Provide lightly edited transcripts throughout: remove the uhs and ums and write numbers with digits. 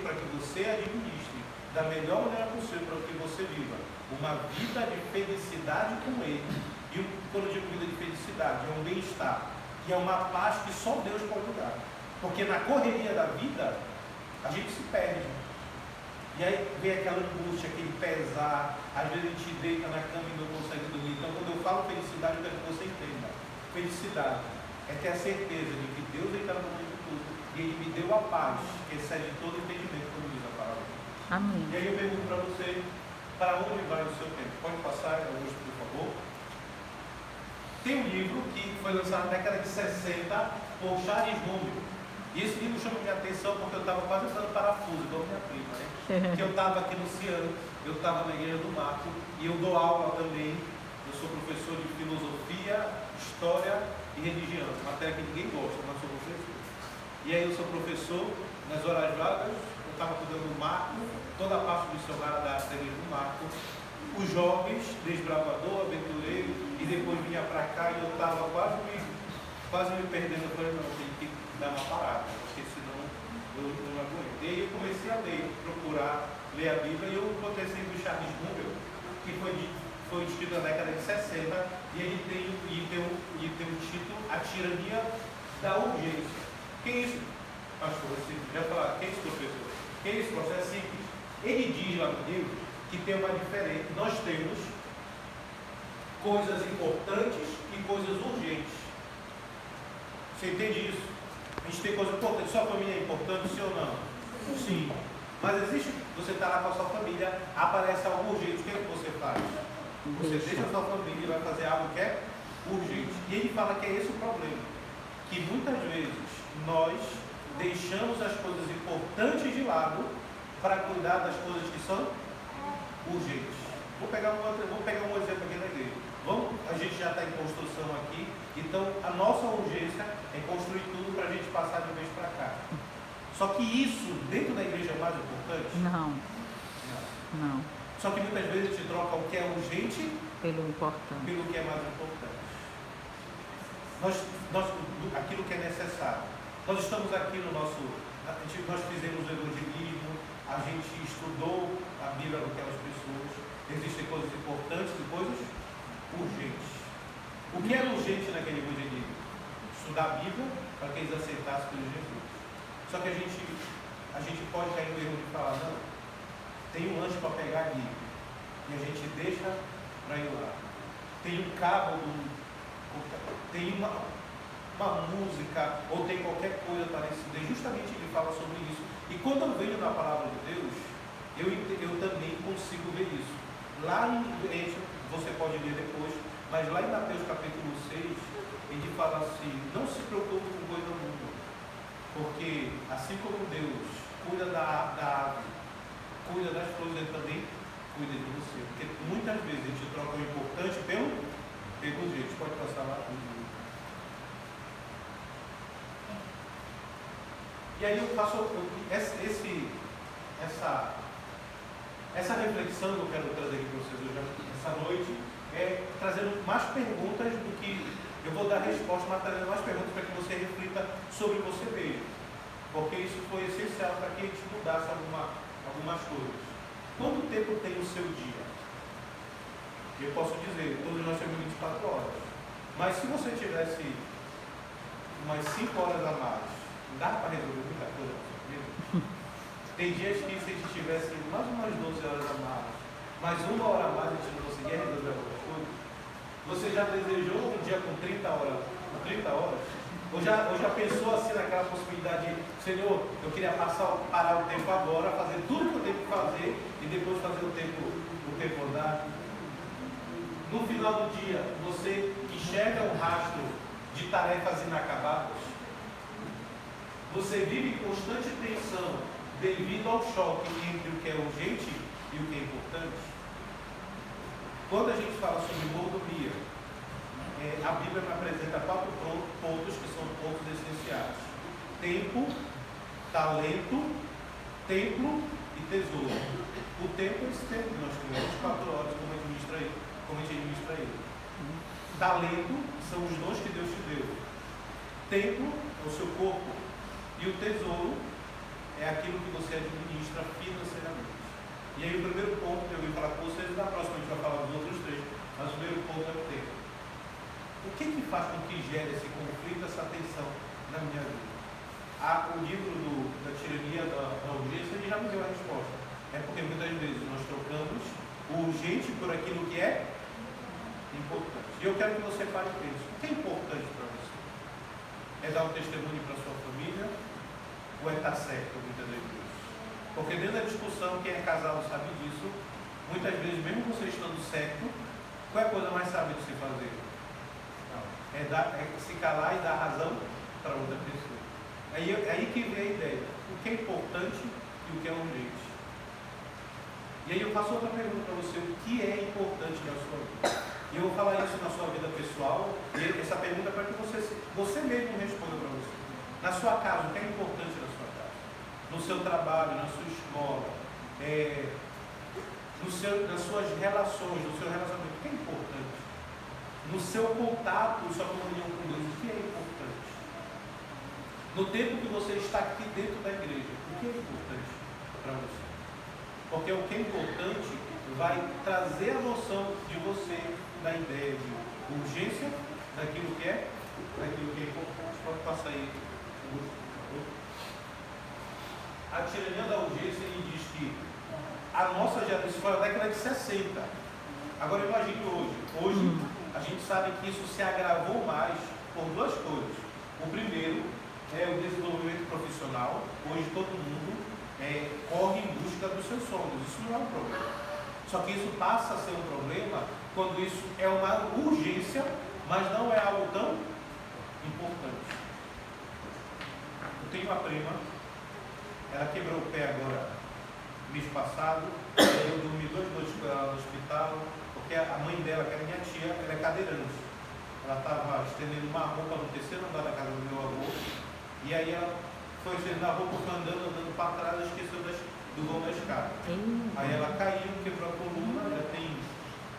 para que você administre da melhor maneira possível para que você viva uma vida de felicidade com Ele. E quando eu digo vida de felicidade, é um bem-estar, que é uma paz que só Deus pode dar. Porque na correria da vida, a gente se perde. E aí vem aquela angústia, aquele pesar, às vezes a gente deita na cama e não consegue dormir. Então quando eu falo felicidade, eu quero que você entenda. Felicidade é ter a certeza de que Deus está no momento de tudo. E Ele me deu a paz, que excede todo entendimento, como diz a palavra. Amém. E aí eu pergunto para você, para onde vai o seu tempo? Pode passar, Augusto, por favor. Tem um livro que foi lançado na década de 60 por Charles Romero. E esse livro chama minha atenção porque eu estava quase dando parafuso, igual minha prima, né? Que eu estava aqui no Ciano, eu estava na igreja do Marco, e eu dou aula também. Eu sou professor de filosofia, história e religião, matéria que ninguém gosta, mas sou professor. E aí eu sou professor nas horas vagas, eu estava cuidando do Marco, toda a parte missionária da igreja do Marco, os jovens, desbravador, aventureiro, e depois vinha para cá e eu estava quase me perdendo. Eu falei, não, tem que dar uma parada, porque senão eu não aguento. E aí eu comecei a ler, procurar ler a Bíblia, e eu encontrei sempre o Charles Romero, que foi escrito na década de 60, e ele tem um título, A Tirania da Urgência. Que é isso, pastor? Você já falou, que é isso, professor? Que é isso, pastor? É simples. Ele diz lá no livro que tem uma diferença. Nós temos coisas importantes e coisas urgentes. Você entende isso? A gente tem coisas importantes. Sua família é importante, sim ou não? Sim. Mas existe, você está lá com a sua família, aparece algo urgente, o que é que você faz? Você deixa a sua família e vai fazer algo que é urgente. E ele fala que é esse o problema. Que muitas vezes nós deixamos as coisas importantes de lado para cuidar das coisas que são urgentes. Vou pegar um exemplo aqui na igreja. A gente já está em construção aqui, então a nossa urgência é construir tudo para a gente passar de vez para cá. Só que isso, dentro da igreja, é mais importante? Não. Só que muitas vezes a gente troca o que é urgente pelo importante, pelo que é mais importante. Aquilo que é necessário. Nós estamos aqui no nosso... Nós fizemos o evangelismo, a gente estudou a Bíblia com aquelas pessoas. Existem coisas importantes e coisas urgentes. O que era urgente naquele evangelismo? Estudar a Bíblia para que eles aceitassem pelo Jesus. Só que a gente pode cair no erro de falar, não, tem um lanche para pegar ali, e a gente deixa para ir lá. Tem um cabo, tem uma música, ou tem qualquer coisa parecida. E justamente ele fala sobre isso. E quando eu vejo na palavra de Deus, eu também consigo ver isso. Lá você pode ler depois, mas lá em Mateus capítulo 6, ele fala assim, não se preocupe com coisa do mundo, porque assim como Deus cuida da ave, cuida das flores, ele também cuida de você. Porque muitas vezes a gente troca o importante pelo jeito. Pode passar lá. E aí eu faço essa reflexão que eu quero trazer aqui para vocês hoje, essa noite, é trazendo mais perguntas do que eu vou dar resposta, mas trazendo mais perguntas para que você reflita sobre você mesmo. Porque isso foi essencial para que a gente mudasse algumas coisas. Quanto tempo tem o seu dia? Eu posso dizer, todos nós temos 24 horas. Mas se você tivesse umas 5 horas a mais, dá para resolver muita coisa na sua vida? Tem dias que se a gente tivesse mais umas 12 horas a mais 1 hora a mais, a gente não conseguia resolver algumas coisas. Você já desejou um dia com 30 horas? Ou já pensou assim naquela possibilidade de, Senhor, eu queria parar o tempo agora, fazer tudo que eu tenho que fazer e depois fazer o tempo andar? No final do dia, você enxerga um rastro de tarefas inacabadas? Você vive em constante tensão devido ao choque entre o que é urgente e o que é importante? Quando a gente fala sobre mordomia, a Bíblia me apresenta 4 pontos que são pontos essenciais: tempo, talento, templo e tesouro. O tempo é esse tempo que nós temos, 24 horas, como a gente administra ele. Talento são os dons que Deus te deu. Templo é o seu corpo. E o tesouro é aquilo que você administra financeiramente. E aí o primeiro ponto que eu vim falar com vocês, na próxima a gente vai falar dos outros três, mas o primeiro ponto é o tempo. O que faz com que gere esse conflito, essa tensão na minha vida? O livro da tirania da urgência, ele já me deu a resposta. É porque muitas vezes nós trocamos o urgente por aquilo que é importante. E eu quero que você pare e pense, o que é importante para você? É dar um testemunho para a sua família? Ou é estar certo, muitas vezes? Porque dentro da discussão, quem é casado sabe disso, muitas vezes, mesmo você estando certo, qual é a coisa mais sábia de se fazer? É se calar e dar razão para outra pessoa. É aí que vem a ideia. O que é importante e o que é urgente. E aí eu faço outra pergunta para você. O que é importante na sua vida? E eu vou falar isso na sua vida pessoal. E essa pergunta é para que você mesmo responda para você. Na sua casa, o que é importante na sua casa? No seu trabalho, na sua escola, nas suas relações, no seu relacionamento, o que é importante? No seu contato, sua comunhão com Deus, o que é importante? No tempo que você está aqui dentro da igreja, o que é importante para você? Porque o que é importante vai trazer a noção de você da ideia de urgência daquilo que é importante. Pode passar aí. A tirania da urgência, ele diz que a nossa geração, isso foi na década de 60. Agora imagine hoje. Hoje a gente sabe que isso se agravou mais por duas coisas. O primeiro é o desenvolvimento profissional. Hoje todo mundo corre em busca dos seus sonhos. Isso não é um problema. Só que isso passa a ser um problema quando isso é uma urgência, mas não é algo tão importante. Eu tenho uma prima, ela quebrou o pé agora, mês passado, eu dormi 2 noites com ela no hospital, porque a mãe dela, que era minha tia, ela é cadeirante. Ela estava estendendo uma roupa no terceiro andar da casa do meu avô, e aí ela foi estendendo a roupa, foi andando para trás, esqueceu do vão da escada. Aí ela caiu, quebrou a coluna, já tem,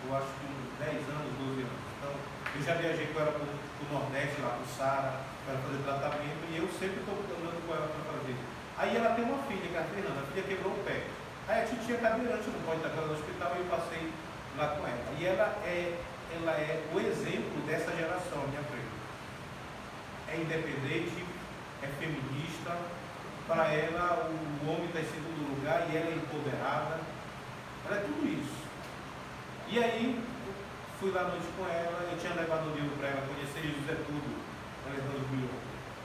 eu acho que uns 10 anos, 12 anos. Então, eu já viajei com ela para o Nordeste, lá para o Saara, para fazer tratamento, e eu sempre estou andando com ela para fazer. Aí ela tem uma filha, que é a Fernanda, a filha quebrou o pé. Aí a titia cadeirante, não pode estar no hospital, e eu passei lá com ela. E ela é o exemplo dessa geração, minha prima. É independente, é feminista, para ela o homem está em segundo lugar e ela é empoderada. Ela é tudo isso. E aí, fui lá à noite com ela, eu tinha levado o livro para ela, conhecer José Tudo, Alejandro Bilhão.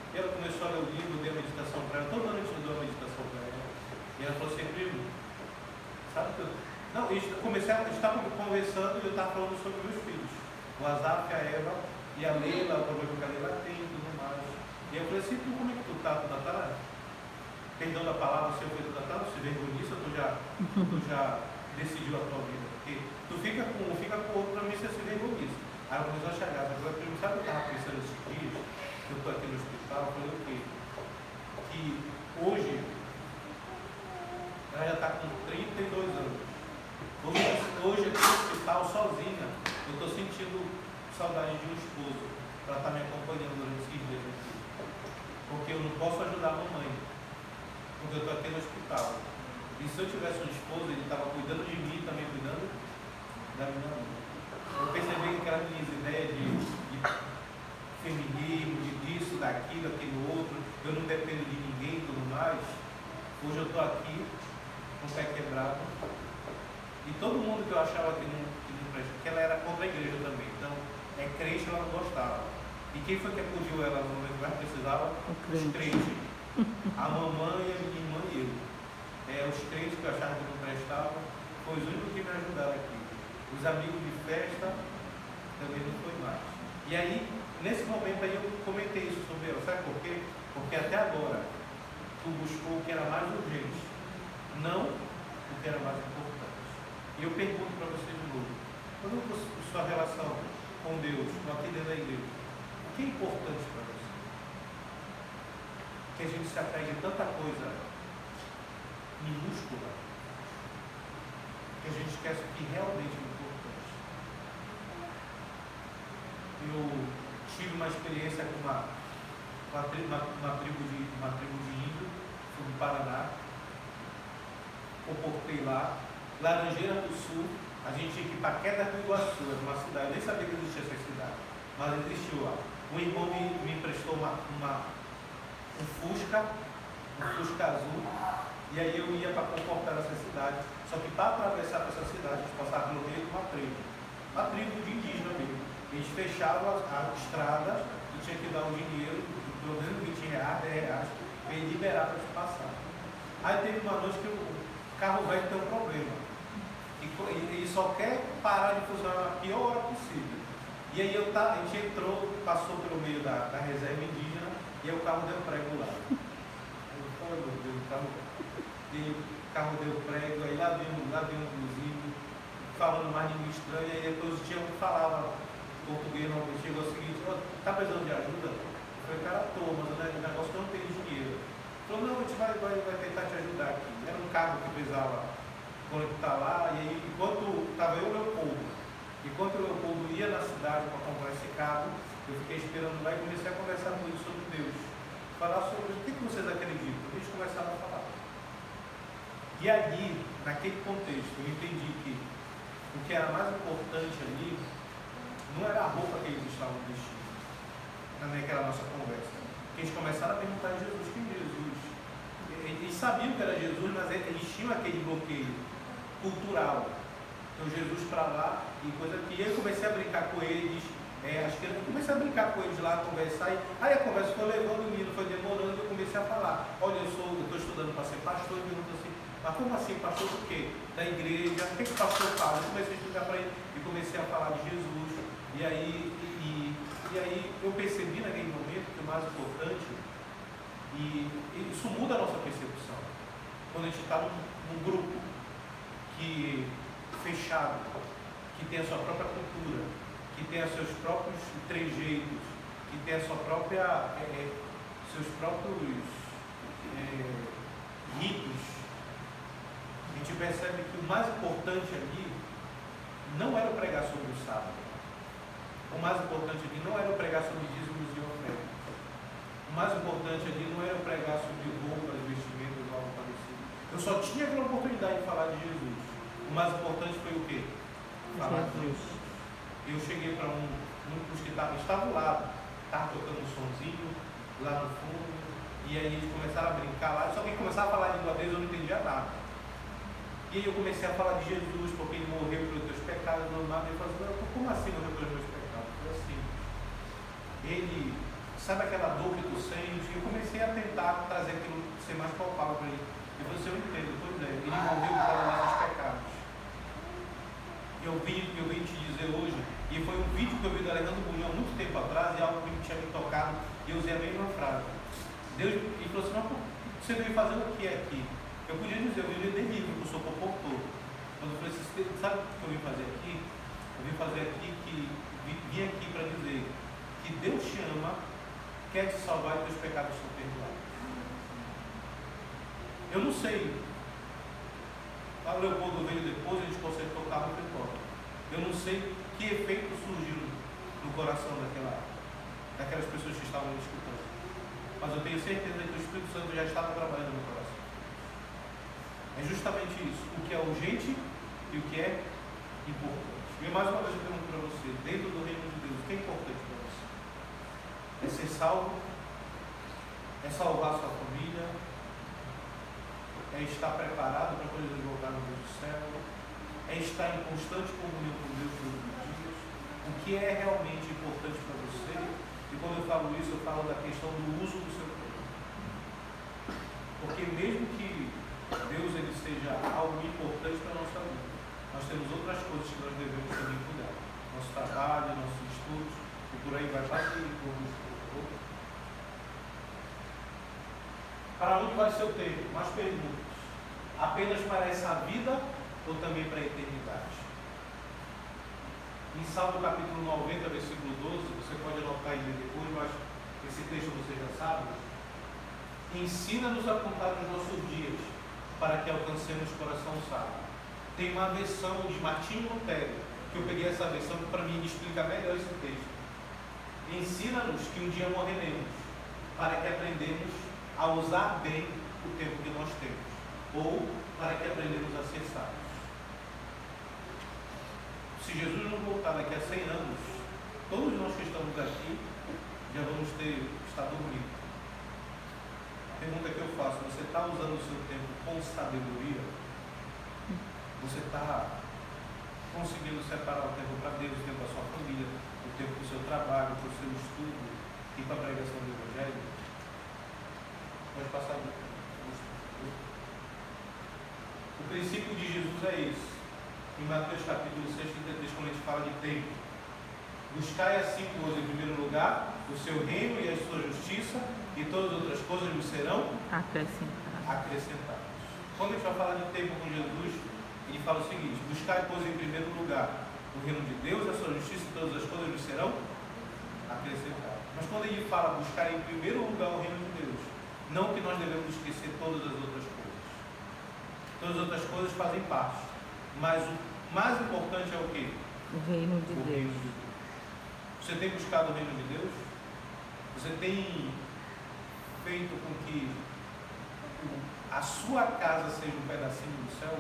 E ela começou a ler o livro, deu a meditação para ela, toda noite eu dou a meditação para ela. E ela falou assim, primo, sabe que eu... Não, a gente estava conversando e eu estava falando sobre meus filhos. O Azaf, a Eva e a Leila, o problema que a Leila tem e tudo mais. E eu falei assim, como é que tu tá? Tu tá? Perdão da palavra, se eu fui tratado, se vergonhiça, tu já decidiu a tua vida. Porque tu fica com outro, para mim você se vergonhiça. Aí ela começou a chegar, eu falei, sabe o que eu estava pensando esses dias? Eu estou aqui no hospital, eu falei o quê? Que hoje ela já está com 32 anos. Hoje aqui no hospital, sozinha, eu estou sentindo saudade de um esposo para estar me acompanhando durante esses dias aqui. Porque eu não posso ajudar a mamãe. Porque eu estou aqui no hospital. E se eu tivesse um esposo, ele estava cuidando de mim e também cuidando da minha mãe. Eu percebi que aquelas minhas ideias de feminismo, de disso, daquilo, aquilo outro, eu não dependo de ninguém e tudo mais. Hoje eu estou aqui, com o pé quebrado. E todo mundo que eu achava que não presta, porque ela era contra a igreja também. Então, crente ela não gostava. E quem foi que acudiu ela no momento que mais precisava? Os crentes. A mamãe, a minha irmã e eu. Os crentes que eu achava que não prestavam, foi os únicos que me ajudaram aqui. Os amigos de festa também não foi mais. E aí, nesse momento aí, eu comentei isso sobre ela. Sabe por quê? Porque até agora, tu buscou o que era mais urgente, não o que era mais importante. E eu pergunto para você de novo, quando sua relação com Deus, aqui dentro da igreja, o que é importante para você? Que a gente se apegue a tanta coisa minúscula, que a gente esquece o que realmente é importante. Eu tive uma experiência com uma tribo de índio, fui do Paraná, comportei lá, Laranjeira do Sul, a gente tinha que ir para Queda do Iguaçu, era uma cidade, eu nem sabia que existia essa cidade, mas existiu lá. Um irmão me emprestou um Fusca azul, e aí eu ia para comportar essa cidade. Só que para atravessar essa cidade, a gente passava pelo meio de uma tribo de indígena mesmo. Eles fechavam a estrada e tinha que dar um dinheiro, pelo menos 20 reais, 10 reais, para ele liberar para gente passar. Aí teve uma noite que o carro velho tem um problema. E ele só quer parar de funcionar na pior hora possível. E aí a gente entrou, passou pelo meio da reserva indígena, e aí o carro deu prego lá. O carro deu prego, aí lá veio um vizinho falando mais língua estranha, e depois tinha um que falava português, não, chegou o seguinte: tá precisando de ajuda? Eu falei: cara, tô, mas o negócio não tem dinheiro. Ele falou: não, a gente vai tentar te ajudar aqui. Era um carro que precisava conectar lá, e aí enquanto estava eu e o Leopoldo, enquanto o Leopoldo ia na cidade para comprar esse carro, eu fiquei esperando lá e comecei a conversar com eles sobre Deus. Falar sobre o que vocês acreditam. Eles começaram a falar. E ali, naquele contexto, eu entendi que o que era mais importante ali não era a roupa que eles estavam vestindo, naquela nossa conversa. Porque eles começaram a perguntar a Jesus: quem é Jesus? Eles sabiam que era Jesus, mas eles tinham aquele bloqueio cultural. Então Jesus para lá, e coisa que eu comecei a brincar com eles. Acho que eu comecei a brincar com eles lá, a conversar, e aí a conversa foi levando o menino, foi demorando, e eu comecei a falar: olha, eu estou estudando para ser pastor, e pergunto assim: mas como assim, pastor do quê? Da igreja, o que o pastor fala? Eu comecei a explicar para ele, e comecei a falar de Jesus, e aí eu percebi naquele momento que o mais importante, e isso muda a nossa percepção, quando a gente está num grupo fechado, que tem a sua própria cultura, que tem os seus próprios trejeitos, que tem a sua própria, seus próprios ritos. A gente percebe que o mais importante ali não era pregar sobre o sábado. O mais importante ali não era pregar sobre dízimos e ofertas. O mais importante ali não era pregar sobre roupas, vestimentos, algo parecido. Eu só tinha aquela oportunidade de falar de Jesus. O mais importante foi o quê? Falar de Jesus. Eu cheguei para um dos que estava lá, estava tocando um sonzinho lá no fundo, e aí eles começaram a brincar lá, só que começaram a falar de língua deles, eu não entendia nada. E aí eu comecei a falar de Jesus, porque ele morreu pelos teus pecados, normal, e ele falou assim: como assim morreu pelos meus pecados? Foi assim. Ele, sabe aquela dor que tu sente? E eu comecei a tentar trazer aquilo, ser mais palpável para ele. Ele falou assim: eu entendo, pois é, ele morreu por causa dos nossos pecados. Eu vim te dizer hoje, e foi um vídeo que eu vi do Alejandro Bunhão há muito tempo atrás, e algo que tinha me tocado, e eu usei a mesma frase. Deus, ele falou assim: mas você veio fazendo o que aqui? Eu podia dizer: eu vim ler livro, eu sou comportor. Quando eu falei assim: sabe o que eu vim fazer aqui? Eu vim fazer aqui vim aqui para dizer que Deus te ama, quer te salvar e teus pecados são perdoados. Eu não sei. O Leopoldo veio depois, a gente consegue tocar muito fora. Eu não sei que efeito surgiu no coração daquelas pessoas que estavam me escutando. Mas eu tenho certeza que o Espírito Santo já estava trabalhando no coração. É justamente isso. O que é urgente e o que é importante. E mais uma vez eu pergunto para você: dentro do reino de Deus, o que é importante para você? É ser salvo? É salvar sua família? É estar preparado para poder voltar no Deus do céu? É estar em constante comunhão com Deus todos os dias? O que é realmente importante para você? E quando eu falo isso, eu falo da questão do uso do seu tempo. Porque mesmo que Deus ele seja algo importante para a nossa vida, nós temos outras coisas que nós devemos também cuidar. Nosso trabalho, nossos estudos, e por aí vai partir. Para onde vai ser o tempo? Mais perguntas. Apenas para essa vida ou também para a eternidade? Em Salmo capítulo 90, versículo 12, você pode anotar aí depois, mas esse texto você já sabe. Ensina-nos a contar os nossos dias, para que alcancemos coração sábio. Tem uma versão de Martinho Lutero, que eu peguei essa versão que para mim explica melhor esse texto. Ensina-nos que um dia morreremos, para que aprendemos a usar bem o tempo que nós temos, ou para que aprendemos a ser sábios. Se Jesus não voltar daqui a 100 anos, todos nós que estamos aqui já vamos ter estado dormindo. A pergunta que eu faço: você está usando o seu tempo com sabedoria? Você está conseguindo separar o tempo para Deus, o tempo para a sua família, o tempo para o seu trabalho, para o seu estudo e para a pregação do Evangelho? Pode passar. O princípio de Jesus é esse. Em Mateus capítulo 6, 33, quando a gente fala de tempo: buscai assim, pois, em primeiro lugar o seu reino e a sua justiça, e todas as outras coisas lhe serão acrescentadas. Quando a gente vai falar de tempo com Jesus, ele fala o seguinte: buscai, pois, em primeiro lugar o reino de Deus, a sua justiça, e todas as coisas lhe serão acrescentadas. Mas quando ele fala buscar em primeiro lugar o reino de Deus, não que nós devemos esquecer todas as outras coisas. Todas as outras coisas fazem parte, mas o mais importante é o quê? O reino de Deus. Reino de Deus. Você tem buscado o reino de Deus? Você tem feito com que a sua casa seja um pedacinho do céu?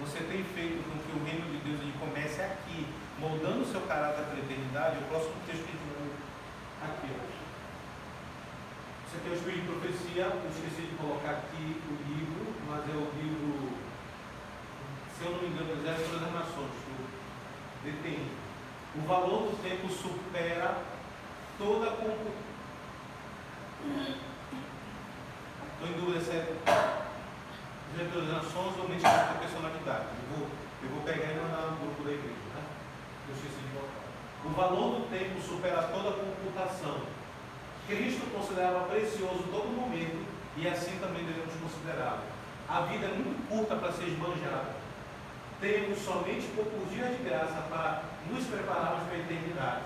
Você tem feito com que o reino de Deus ele comece aqui, moldando o seu caráter para a eternidade? O próximo texto que a gente vai aqui, ó. Você tem o Espírito de Profecia. Eu esqueci de colocar aqui o livro, mas é o livro, se eu não me engano, Exército das Nações, que eu detenho. O valor do tempo supera toda a computação. Estou em dúvida se é Exército das Nações ou mente da personalidade. Eu vou pegar e mandar no grupo da igreja, né? Eu esqueci de colocar. O valor do tempo supera toda a computação. Cristo considerava precioso todo momento, e assim também devemos considerá-lo. A vida é muito curta para ser esbanjada. Temos somente poucos dias de graça para nos prepararmos para a eternidade.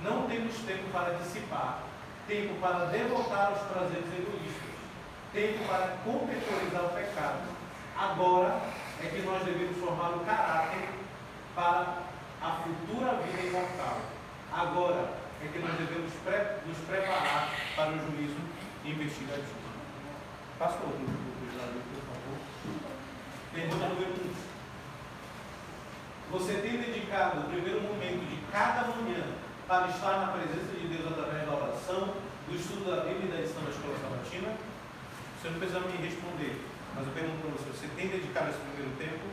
Não temos tempo para dissipar, tempo para devotar aos prazeres egoístas, tempo para contextualizar o pecado. Agora é que nós devemos formar o caráter para a futura vida imortal. Agora é que nós devemos nos preparar para o juízo investigativo. Passa o outro, por favor. Pergunta número 1. Você tem dedicado o primeiro momento de cada manhã para estar na presença de Deus através da oração, do estudo da Bíblia e da lição da escola sabatina? Você não precisa me responder, mas eu pergunto para você: você tem dedicado esse primeiro tempo?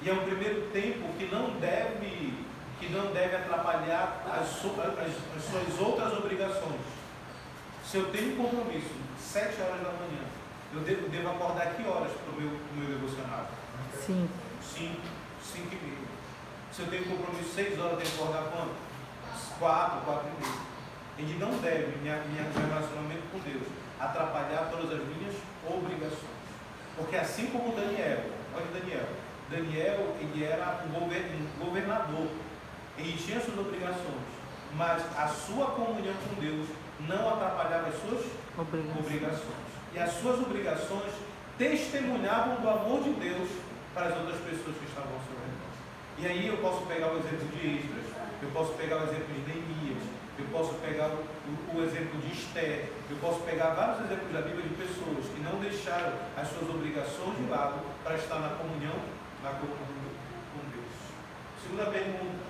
E é um primeiro tempo que não deve atrapalhar as suas outras obrigações. Se eu tenho um compromisso 7 horas da manhã, eu devo acordar que horas para o meu devocionário? 5h30. Se eu tenho um compromisso 6 horas, eu tenho que acordar quando? 4h30. A gente não deve, meu relacionamento com Deus, atrapalhar todas as minhas obrigações. Porque assim como Daniel, olha Daniel, ele era um governador, ele tinha suas obrigações, mas a sua comunhão com Deus não atrapalhava as suas obrigações. E as suas obrigações testemunhavam do amor de Deus para as outras pessoas que estavam ao seu redor. E aí eu posso pegar o exemplo de Esdras, eu posso pegar o exemplo de Neemias, eu posso pegar o exemplo de Esther, eu posso pegar vários exemplos da Bíblia de pessoas que não deixaram as suas obrigações de lado para estar na comunhão com Deus. Segunda pergunta: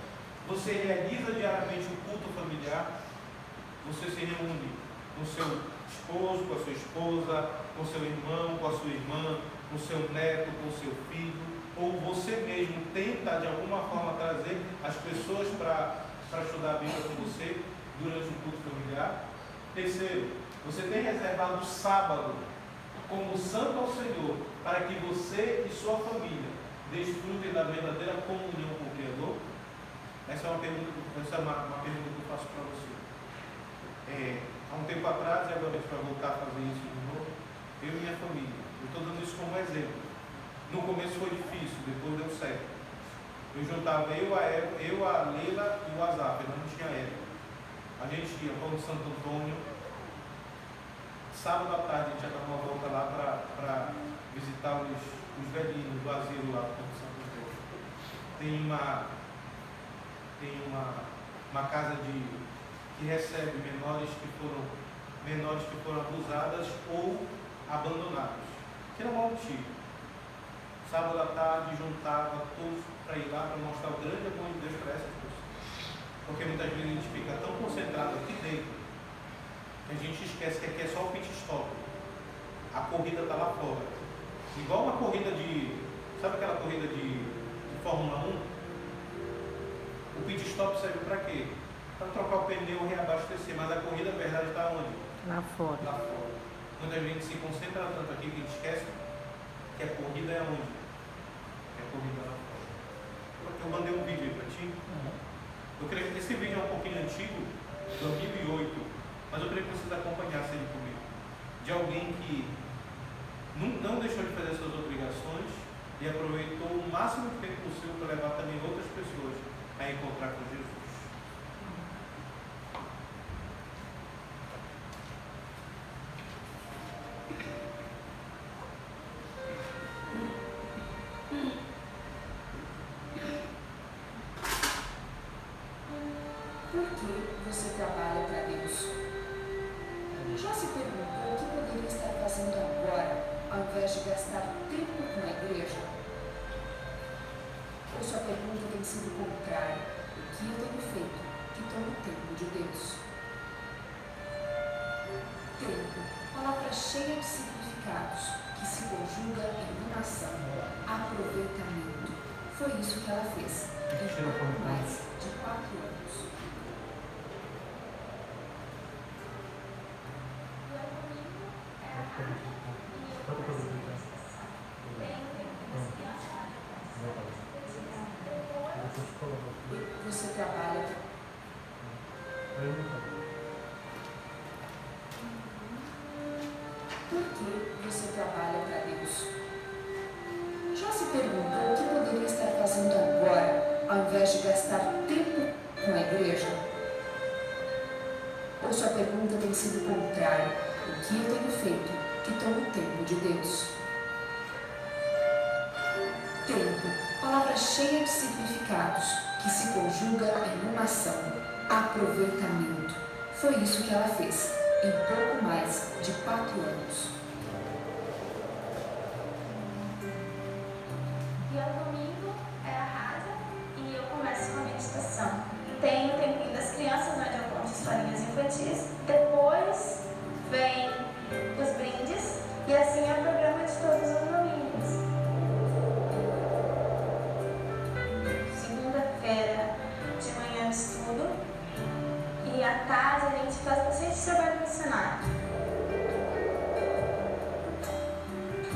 você realiza diariamente o culto familiar? Você se reúne com seu esposo, com a sua esposa, com seu irmão, com a sua irmã, com seu neto, com seu filho? Ou você mesmo tenta de alguma forma trazer as pessoas para estudar a Bíblia com você durante o culto familiar? Terceiro, você tem reservado o sábado como santo ao Senhor para que você e sua família desfrutem da verdadeira comunhão com o Criador? Essa é uma pergunta que eu faço para você. Há um tempo atrás, e agora a gente vai voltar a fazer isso de novo, eu e minha família. Eu estou dando isso como exemplo. No começo foi difícil, depois deu certo. Eu juntava eu, a Leila e o Azar, eu não tinha ela. A gente ia para o Santo Antônio. Sábado à tarde a gente ia dar uma volta lá para visitar os velhinhos do asilo lá do Santo Antônio. Tem uma casa que recebe menores que foram abusadas ou abandonados, que era mal antigo. Sábado à tarde juntava todos para ir lá para mostrar o grande amor de Deus para essas pessoas. Porque muitas vezes a gente fica tão concentrado aqui dentro que a gente esquece que aqui é só o pit stop. A corrida está lá fora. Igual uma corrida de... Sabe aquela corrida de Fórmula 1? O pit stop serve para quê? Para trocar o pneu e reabastecer. Mas a corrida, na verdade, está onde? Lá fora. Lá fora. Muita gente se concentra tanto aqui que a gente esquece que a corrida é onde? Que a corrida é lá fora. Eu mandei um vídeo aí para ti. Eu creio que esse vídeo é um pouquinho antigo, 2008, mas eu creio que vocês acompanhassem ele comigo. De alguém que não deixou de fazer suas obrigações e aproveitou o máximo de tempo possível para levar também outras pessoas a encontrar com Jesus. Por que você trabalha para Deus? Já se perguntou o que poderia estar fazendo agora, ao invés de gastar tempo com a igreja? Ou sua pergunta tem sido contrária? O que eu tenho feito que toma o tempo de Deus? Tempo, palavra cheia de significados, que se conjuga em uma ação, aproveitamento. Foi isso que ela fez, em pouco mais de 4 anos. Você trabalha. Por que você trabalha para Deus? Já se perguntou o que poderia estar fazendo agora, ao invés de gastar tempo com a igreja? Ou sua pergunta tem sido contrária? O que eu tenho feito que toma o tempo de Deus? Tempo, palavra cheia de significados, que se conjuga em uma ação, aproveitamento. Foi isso que ela fez, em pouco mais de 4 anos. E ao domingo é a rádio e eu começo com a meditação. Tem o tempinho das crianças, onde eu conto historinhas infantis. Depois vem os brindes e assim é o programa de todos os domingos. Segunda-feira de manhã eu estudo e à tarde a gente faz bastante trabalho no Senado.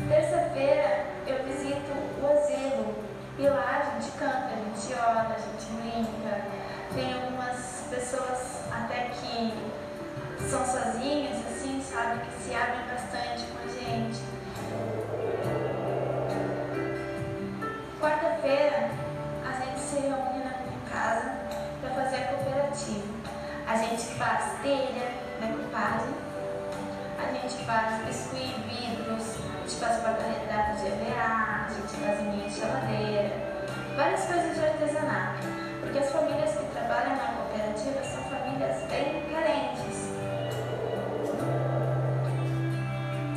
Terça-feira eu visito o asilo e lá a gente canta, a gente ora, a gente brinca. Tem algumas pessoas até que são sozinhas, assim, sabe, que se abrem bastante com a gente. Quarta-feira a gente se reúne na minha casa para fazer a cooperativa. A gente faz telha, decupagem, a gente faz biscuit, vidros, a gente faz porta-retrato de EVA, a gente faz minha geladeira, várias coisas de artesanato, porque as famílias que trabalham na cooperativa são famílias bem carentes.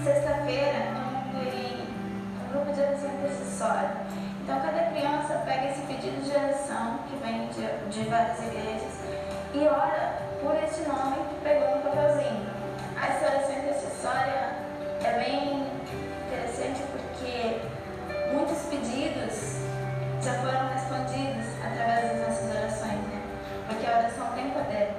Sexta-feira eu montei um grupo de oração intercessória. Então cada criança pega esse pedido de oração que vem de várias igrejas e ora por esse nome que pegou no papelzinho. Essa oração intercessória é bem interessante porque muitos pedidos já foram respondidos através das nossas orações, né? Porque a oração tem poder.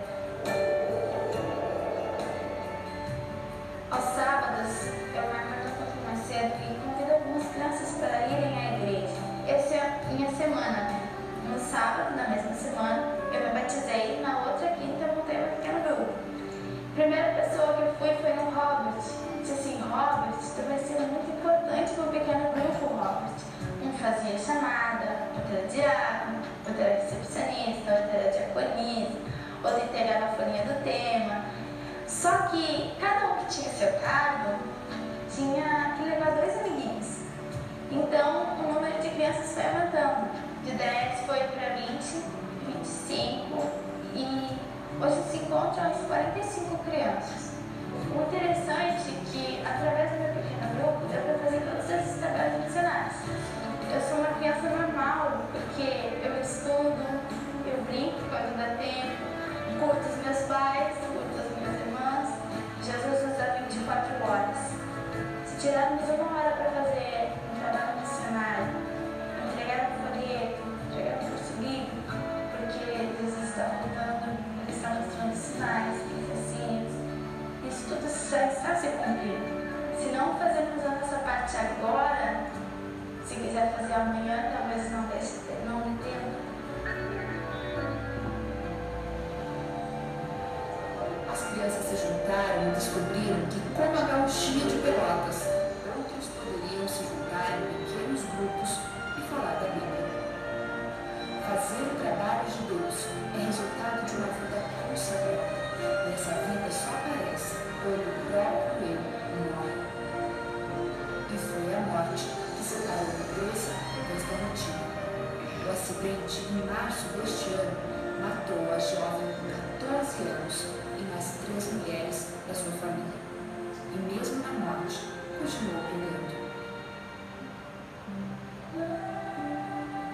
Aos sábados, eu me acordo um pouquinho mais cedo e convido algumas crianças para irem à igreja. Essa é a minha semana. No sábado, na mesma semana, eu me batizei. Na outra quinta, eu montei um pequeno grupo. A primeira pessoa que eu fui foi no Robert. Disse assim: Robert, tu vai ser muito importante para o pequeno grupo, Robert. Um fazia chamada, outro era diácono, outro era recepcionista, outro era diaconisa, outro entregava a folhinha do tema. Só que cada um que tinha seu cargo tinha que levar 2 amiguinhos. Então o número de crianças foi aumentando. De 10 foi para 20, 25 e hoje se encontram as 45 crianças. O interessante é que através do meu pequeno grupo, deu para fazer todos esses trabalhos missionários. Eu sou uma criança normal, porque eu estudo, eu brinco quando dá tempo, curto os meus pais, curto as minhas irmãs. Jesus nos dá 24 horas. Se tirarmos uma hora para fazer um trabalho missionário, entregar um folheto, entregar um curso bíblico, porque Jesus está voltando, Ele está mostrando sinais, profecias, isso tudo está se cumprindo. Se não fazermos a nossa parte agora, se quiser fazer amanhã, talvez não dê tempo. As crianças se juntaram e descobriram que, como a gauchinha de Pelotas, outros poderiam se juntar em pequenos grupos e falar da Bíblia. Fazer o trabalho de Deus é resultado de uma vida consagrada. E essa vida só aparece quando o próprio eu morre. E foi a morte que separou a igreja desta rotina. O acidente, em março deste ano, matou a jovem com 14 anos e mais 3 mulheres da sua família. E mesmo na morte, continuou